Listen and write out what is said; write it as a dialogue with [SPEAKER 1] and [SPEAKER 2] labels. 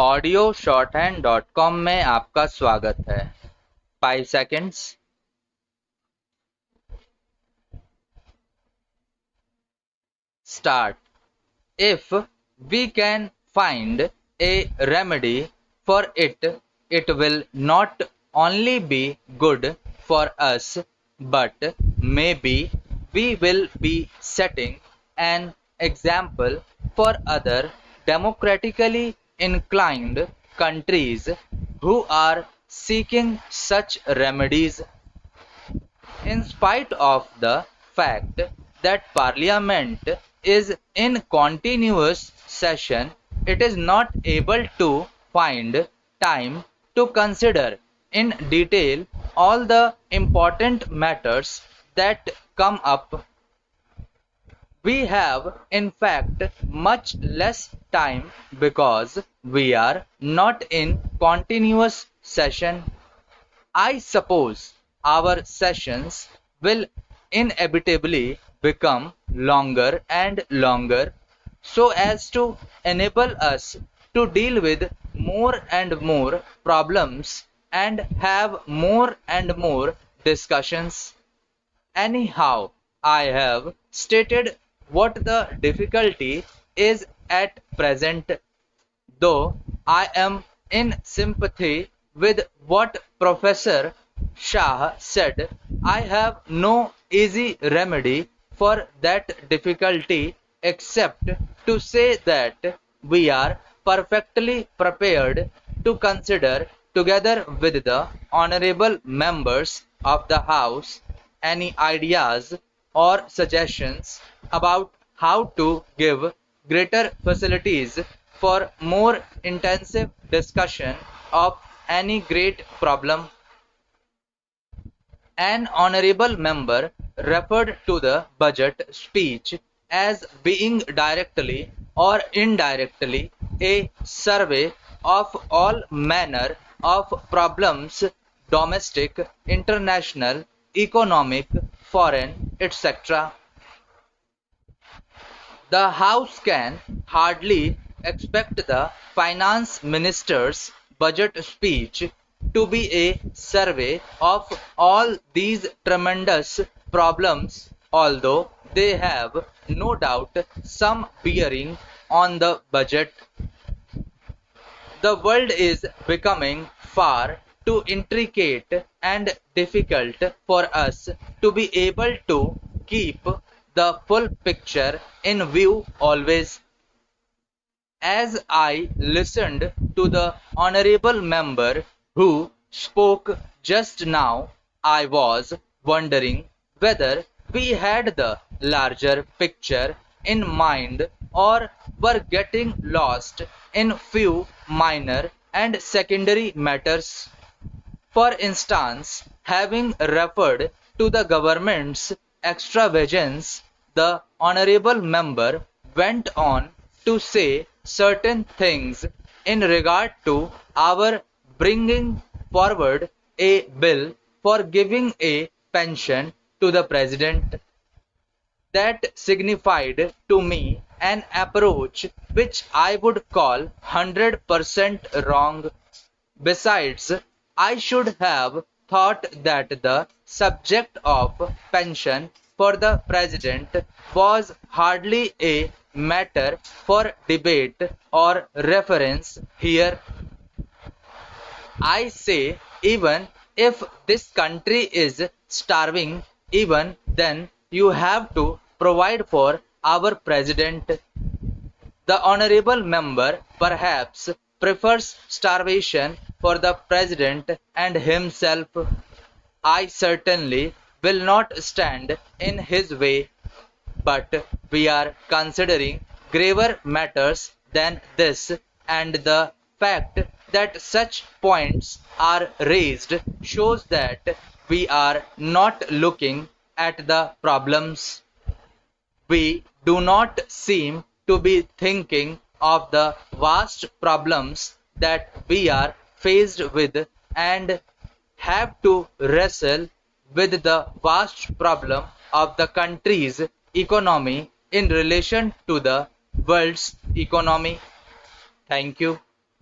[SPEAKER 1] Audio shorthand.com में आपका स्वागत है। 5 seconds। Start. If we can find a remedy for it, it will not only be good for us, but maybe we will be setting an example for other democratically inclined countries who are seeking such remedies. In spite of the fact that Parliament is in continuous session, it is not able to find time to consider in detail all the important matters that come up. We have in fact much less time because we are not in continuous session. I suppose our sessions will inevitably become longer and longer so as to enable us to deal with more and more problems and have more and more discussions. Anyhow, I have stated what the difficulty is at present. Though I am in sympathy with what Professor Shah said, I have no easy remedy for that difficulty except to say that we are perfectly prepared to consider, together with the honourable members of the House, any ideas or suggestions about how to give greater facilities for more intensive discussion of any great problem. An honourable member referred to the budget speech as being directly or indirectly a survey of all manner of problems, domestic, international, economic, foreign, etc. The House can hardly expect the Finance Minister's budget speech to be a survey of all these tremendous problems, although they have no doubt some bearing on the budget. The world is becoming far too intricate and difficult for us to be able to keep the full picture in view always. As I listened to the honourable member who spoke just now, I was wondering whether we had the larger picture in mind or were getting lost in few minor and secondary matters. For instance, having referred to the government's extravagance, the honourable member went on to say certain things in regard to our bringing forward a bill for giving a pension to the president. That signified to me an approach which I would call 100% wrong. Besides, I should have thought that the subject of pension for the president was hardly a matter for debate or reference here. I say, even if this country is starving, even then you have to provide for our president. The honourable member perhaps prefers starvation for the president and himself. I certainly will not stand in his way, but we are considering graver matters than this, and the fact that such points are raised shows that we are not looking at the problems. We do not seem to be thinking of the vast problems that we are faced with and have to wrestle with the vast problem of the country's economy in relation to the world's economy. Thank you.